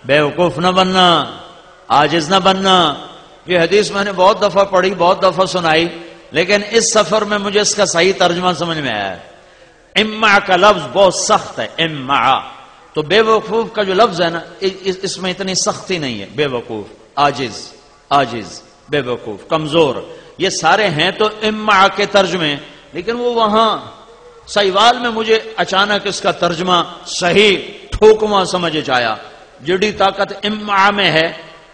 بیوقوف نہ بننا، عاجز نہ بننا. یہ حدیث میں نے بہت دفعہ پڑھی، بہت دفعہ سنائی، لیکن اس سفر میں مجھے اس کا صحیح ترجمہ سمجھ میں آیا ہے. امع کا لفظ بہت سخت ہے. امع تو بے وقوف کا جو لفظ ہے نا، اس میں اتنی سختی نہیں ہے. بے وقوف، عاجز، بے وقوف، کمزور، یہ سارے ہیں تو امع کے ترجمے. لیکن وہ وہاں سیوال میں مجھے اچانک اس کا ترجمہ صحیح ٹھوکواں سمجھ آیا. جڑی طاقت امع میں ہے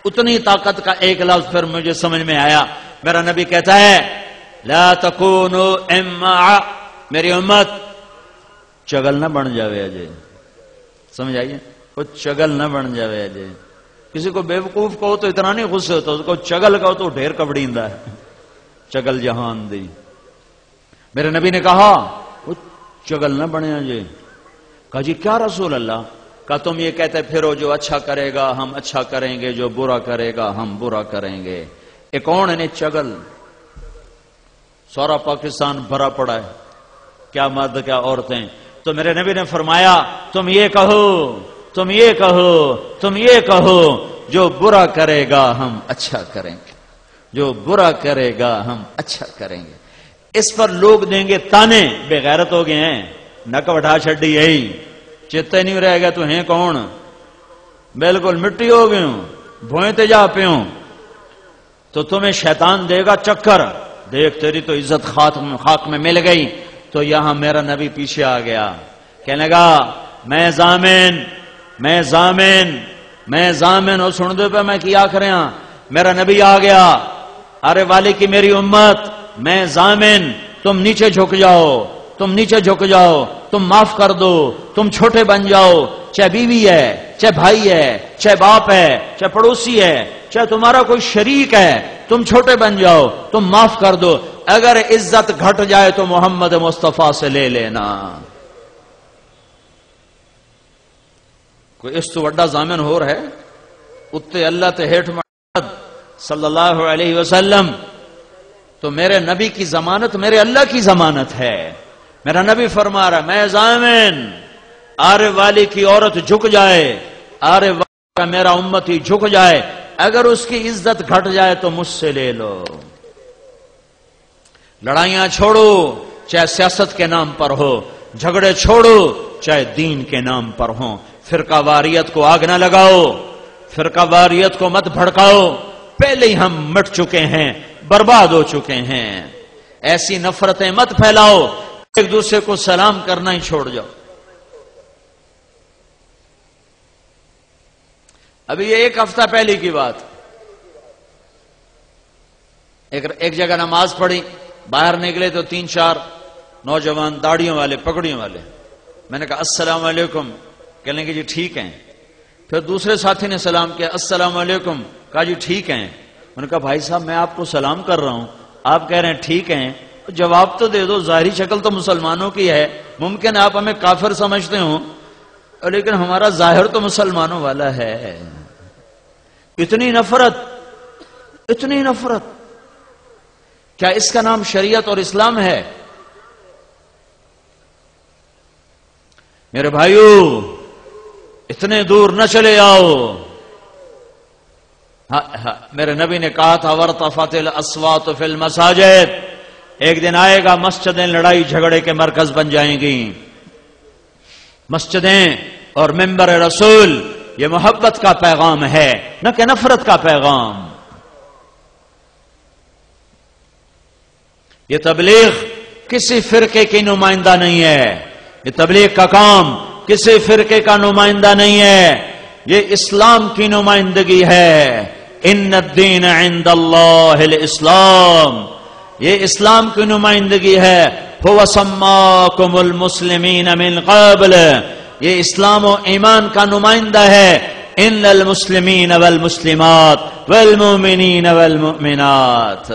اتنی طاقت کا ایک لفظ پھر مجھے سمجھ میں آیا. میرا نبی کہتا ہے لا تکونوا امع، میری امت چگل نہ بن جاوے اجے. سمجھ آئیے؟ کچھ چگل نہ بن جاوے اجے. کسی کو بے وقوف کہو تو اتنا نہیں غصے ہوتا، اس کو چگل کہو تو ڈھیر کبڑیندا ہے. چگل جہان دی. میرے نبی نے کہا وہ چگل نہ بنے اجے. کہا جی کیا رسول اللہ؟ کہا تم یہ کہتے پھرو جو اچھا کرے گا ہم اچھا کریں گے، جو برا کرے گا ہم برا کریں گے. ایک کون ہے چگل؟ سورا پاکستان بھرا پڑا ہے، کیا مرد کیا عورتیں. تو میرے نبی نے فرمایا تم یہ کہو جو برا کرے گا ہم اچھا کریں گے، جو برا کرے گا ہم اچھا کریں گے. اس پر لوگ دیں گے تانے. بے غیرت ہو گئے ہیں، نک وٹھا چھڈی یہی، چیتے نہیں رہ گیا تو ہیں کون، بالکل مٹی ہو گئے ہوں، بھوئیں تے جا پیوں. تو تمہیں شیطان دے گا چکر، دیکھ تیری تو عزت خاک میں مل گئی. تو یہاں میرا نبی پیچھے آ گیا، کہنے لگا میں ضامن اور سن دے پہ میں کیا کریں. میرا نبی آ گیا، ارے والی کی میری امت، میں ضامن، تم نیچے جھک جاؤ، تم معاف کر دو، تم چھوٹے بن جاؤ. چاہے بیوی ہے، چاہے بھائی ہے، چاہے باپ ہے، چاہے پڑوسی ہے، چاہے تمہارا کوئی شریک ہے، تم چھوٹے بن جاؤ، تم معاف کر دو. اگر عزت گھٹ جائے تو محمد مصطفیٰ سے لے لینا. کوئی اس تو وڈا ضامن ہو رہا ہے اتے اللہ تے ہیٹھ محمد صلی اللہ علیہ وسلم. تو میرے نبی کی ضمانت میرے اللہ کی ضمانت ہے. میرا نبی فرما رہا میں ضامن، آرے والی کی عورت جھک جائے، آرے والی کا میرا امتی جھک جائے، اگر اس کی عزت گھٹ جائے تو مجھ سے لے لو. لڑائیاں چھوڑو چاہے سیاست کے نام پر ہو، جھگڑے چھوڑو چاہے دین کے نام پر ہوں. فرقہ واریت کو آگ نہ لگاؤ، فرقہ واریت کو مت بھڑکاؤ. پہلے ہی ہم مٹ چکے ہیں، برباد ہو چکے ہیں. ایسی نفرتیں مت پھیلاؤ، ایک دوسرے کو سلام کرنا ہی چھوڑ جاؤ. ابھی یہ ایک ہفتہ پہلے کی بات، ایک جگہ نماز پڑھی، باہر نکلے تو 3-4 نوجوان داڑیوں والے پگڑیوں والے. میں نے کہا السلام علیکم، کہنے کہ جی ٹھیک ہیں. پھر دوسرے ساتھی نے سلام کیا، السلام علیکم، کہا جی ٹھیک ہیں. میں نے کہا بھائی صاحب میں آپ کو سلام کر رہا ہوں، آپ کہہ رہے ہیں ٹھیک ہیں، جواب تو دے دو. ظاہری شکل تو مسلمانوں کی ہے، ممکن آپ ہمیں کافر سمجھتے ہوں لیکن ہمارا ظاہر تو مسلمانوں والا ہے. اتنی نفرت، کیا اس کا نام شریعت اور اسلام ہے؟ میرے بھائیو اتنے دور نہ چلے آؤ. میرے نبی نے کہا تھا وَارْتَفَعَتِ الْأَصْوَاتُ فِي الْمَسَاجِدِ، ایک دن آئے گا مسجدیں لڑائی جھگڑے کے مرکز بن جائیں گی. مسجدیں اور منبر رسول یہ محبت کا پیغام ہے نہ کہ نفرت کا پیغام. یہ تبلیغ کسی فرقے کی نمائندہ نہیں ہے، یہ تبلیغ کا کام کسی فرقے کا نمائندہ نہیں ہے، یہ اسلام کی نمائندگی ہے. ان الدین عند اللہ الاسلام، یہ اسلام کی نمائندگی ہے. هو سماکم المسلمین من قبل، یہ اسلام و ایمان کا نمائندہ ہے. ان المسلمین والمسلمات والمؤمنین والمؤمنات،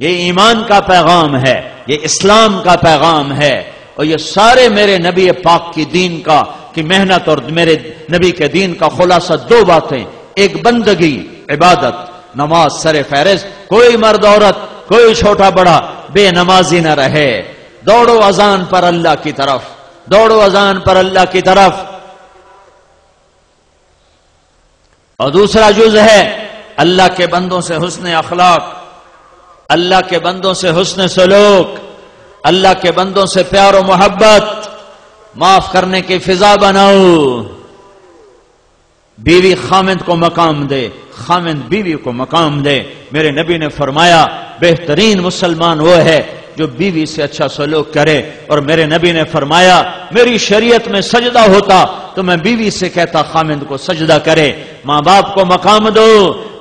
یہ ایمان کا پیغام ہے، یہ اسلام کا پیغام ہے. اور یہ سارے میرے نبی پاک کی دین کا کی محنت اور میرے نبی کے دین کا خلاصہ 2 باتیں. ایک بندگی، عبادت، نماز سر فہرست. کوئی مرد عورت، کوئی چھوٹا بڑا بے نمازی نہ رہے. دوڑو اذان پر اللہ کی طرف، دوڑو اذان پر اللہ کی طرف. اور دوسرا جز ہے اللہ کے بندوں سے حسن اخلاق، اللہ کے بندوں سے حسن سلوک، اللہ کے بندوں سے پیار و محبت، معاف کرنے کی فضا بناؤ۔ بیوی خامند کو مقام دے، خامند بیوی کو مقام دے۔ میرے نبی نے فرمایا بہترین مسلمان وہ ہے جو بیوی سے اچھا سلوک کرے، اور میرے نبی نے فرمایا میری شریعت میں سجدہ ہوتا تو میں بیوی سے کہتا خامند کو سجدہ کرے۔ ماں باپ کو مقام دو۔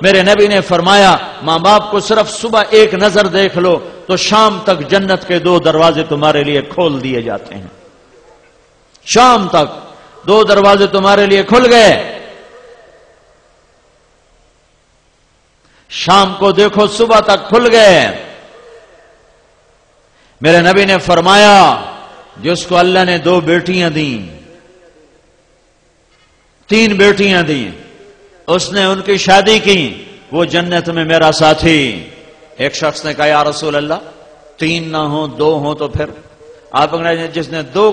میرے نبی نے فرمایا ماں باپ کو صرف صبح ایک نظر دیکھ لو تو شام تک جنت کے 2 دروازے تمہارے لیے کھول دیے جاتے ہیں۔ شام تک 2 دروازے تمہارے لیے کھل گئے۔ شام کو دیکھو صبح تک کھل گئے۔ میرے نبی نے فرمایا جس کو اللہ نے 2 بیٹیاں دیں، 3 بیٹیاں دیں، اس نے ان کی شادی کی، وہ جنت میں میرا ساتھی۔ ایک شخص نے کہا یا رسول اللہ 3 نہ ہوں 2 ہوں تو پھر؟ آپ نے جس نے 2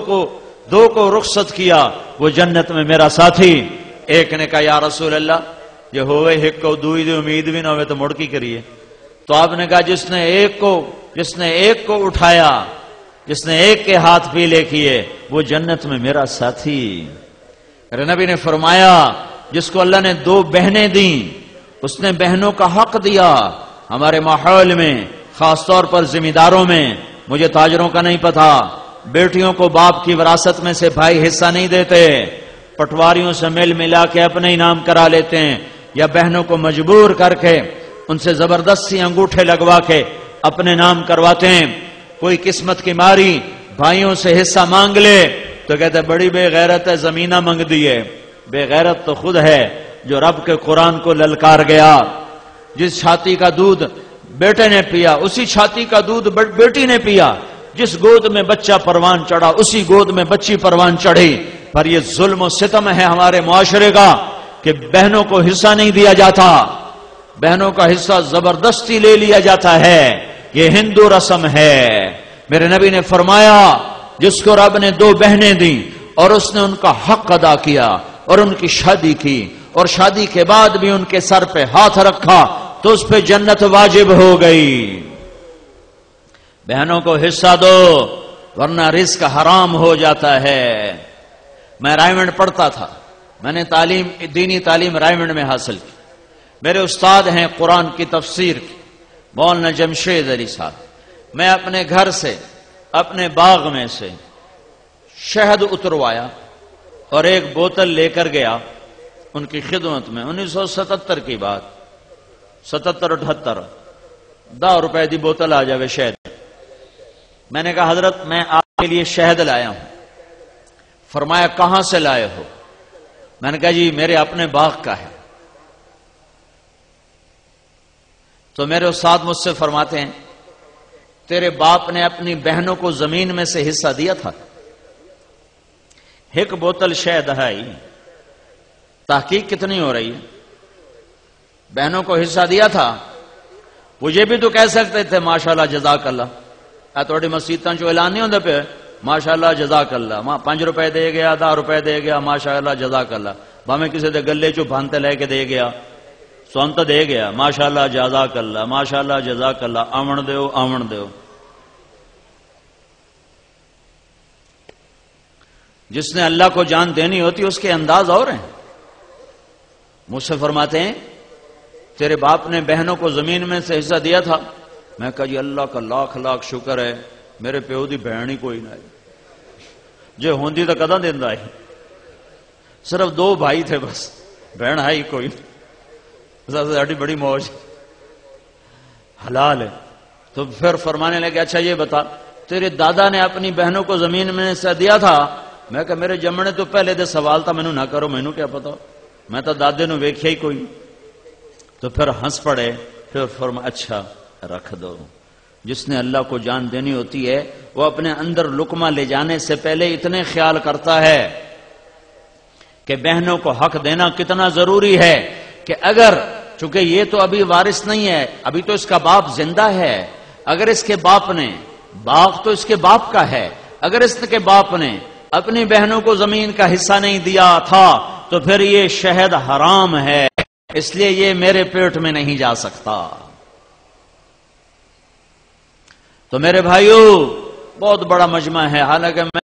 کو رخصت کیا وہ جنت میں میرا ساتھی۔ ایک نے کہا یا رسول اللہ یہ ہوئے ایک کو دوئی دی امید بھی نہ ہوئے تو مڑ کی کریے۔ تو آپ نے کہا جس نے ایک کو اٹھایا، جس نے ایک کے ہاتھ پیلے کیے وہ جنت میں میرا ساتھی۔ میرے نبی نے فرمایا جس کو اللہ نے 2 بہنیں دیں اس نے بہنوں کا حق دیا۔ ہمارے ماحول میں خاص طور پر ذمہ داروں میں، مجھے تاجروں کا نہیں پتا، بیٹیوں کو باپ کی وراثت میں سے بھائی حصہ نہیں دیتے، پٹواریوں سے مل ملا کے اپنے ہی نام کرا لیتے ہیں، یا بہنوں کو مجبور کر کے ان سے زبردستی انگوٹھے لگوا کے اپنے نام کرواتے ہیں۔ کوئی قسمت کی ماری بھائیوں سے حصہ مانگ لے تو کہتے بڑی بے غیرت ہے، زمینہ مانگ دیے۔ بے غیرت تو خود ہے جو رب کے قرآن کو للکار گیا۔ جس چھاتی کا دودھ بیٹے نے پیا اسی چھاتی کا دودھ بیٹی نے پیا، جس گود میں بچہ پروان چڑھا اسی گود میں بچی پروان چڑھی۔ پر یہ ظلم و ستم ہے ہمارے معاشرے کا کہ بہنوں کو حصہ نہیں دیا جاتا، بہنوں کا حصہ زبردستی لے لیا جاتا ہے۔ یہ ہندو رسم ہے۔ میرے نبی نے فرمایا جس کو رب نے 2 بہنیں دیں اور اس نے ان کا حق ادا کیا اور ان کی شادی کی اور شادی کے بعد بھی ان کے سر پہ ہاتھ رکھا تو اس پہ جنت واجب ہو گئی۔ بہنوں کو حصہ دو ورنہ رزق حرام ہو جاتا ہے۔ میں رائمنڈ پڑھتا تھا، میں نے دینی تعلیم رائمنڈ میں حاصل کی۔ میرے استاد ہیں قرآن کی تفسیر کی مولانا جمشید علی صاحب۔ میں اپنے گھر سے اپنے باغ میں سے شہد اتروایا اور ایک بوتل لے کر گیا ان کی خدمت میں۔ 1977 کی بات، 77-78، 10 روپے دی بوتل آ جاوے شہد۔ میں نے کہا حضرت میں آپ کے لیے شہد لایا ہوں۔ فرمایا کہاں سے لائے ہو؟ میں نے کہا جی میرے اپنے باغ کا ہے۔ تو میرے استاد مجھ سے فرماتے ہیں تیرے باپ نے اپنی بہنوں کو زمین میں سے حصہ دیا تھا؟ ایک بوتل شہد ہے، تحقیق کتنی ہو رہی ہے؟ بہنوں کو حصہ دیا تھا؟ مجھے بھی تو کہہ سکتے تھے ماشاءاللہ جزاک اللہ، تھوڑی مسیطاں جو اعلان نہیں ہوتا پہ ماشاءاللہ جزاک اللہ، 5 روپے دے گیا، 10 روپے دے گیا، ماشاءاللہ جزاک اللہ، بھامے کسی دے گلے چو بھانتے لے کے دے گیا، سونت دے گیا، ماشاءاللہ جزاک اللہ، ماشاءاللہ جزاک اللہ، آمن دیو آمن دیو۔ جس نے اللہ کو جان دینی ہوتی اس کے انداز اور ہیں۔ مجھ سے فرماتے ہیں تیرے باپ نے بہنوں کو زمین میں سے حصہ دیا تھا؟ میں کہا جی اللہ کا لاکھ لاکھ شکر ہے میرے پیو دی بہن ہی کوئی نہ ہے، جو ہوندی تو کداں دیندا ہے، صرف 2 بھائی تھے بس، بہن ہے ہی کوئی نہیں، ساڈی بڑی موج حلال ہے۔ تو پھر فرمانے لگے اچھا یہ بتا تیرے دادا نے اپنی بہنوں کو زمین میں سے دیا تھا؟ میں کہا میرے جمنے تو پہلے دے سوال تھا، مینوں نہ کرو، مینوں کیا پتا، میں تو دادے نو ویکھیا ہی کوئی۔ تو پھر ہنس پڑے، پھر فرمایا اچھا رکھ دو۔ جس نے اللہ کو جان دینی ہوتی ہے وہ اپنے اندر لقمہ لے جانے سے پہلے اتنے خیال کرتا ہے کہ بہنوں کو حق دینا کتنا ضروری ہے، کہ اگر چونکہ یہ تو ابھی وارث نہیں ہے، ابھی تو اس کا باپ زندہ ہے، اگر اس کے باپ نے، باغ تو اس کے باپ کا ہے، اگر اس کے باپ نے اپنی بہنوں کو زمین کا حصہ نہیں دیا تھا تو پھر یہ شہد حرام ہے۔ اس لیے یہ میرے پیٹ میں نہیں جا سکتا۔ تو میرے بھائیو، بہت بڑا مجمع ہے، حالانکہ میں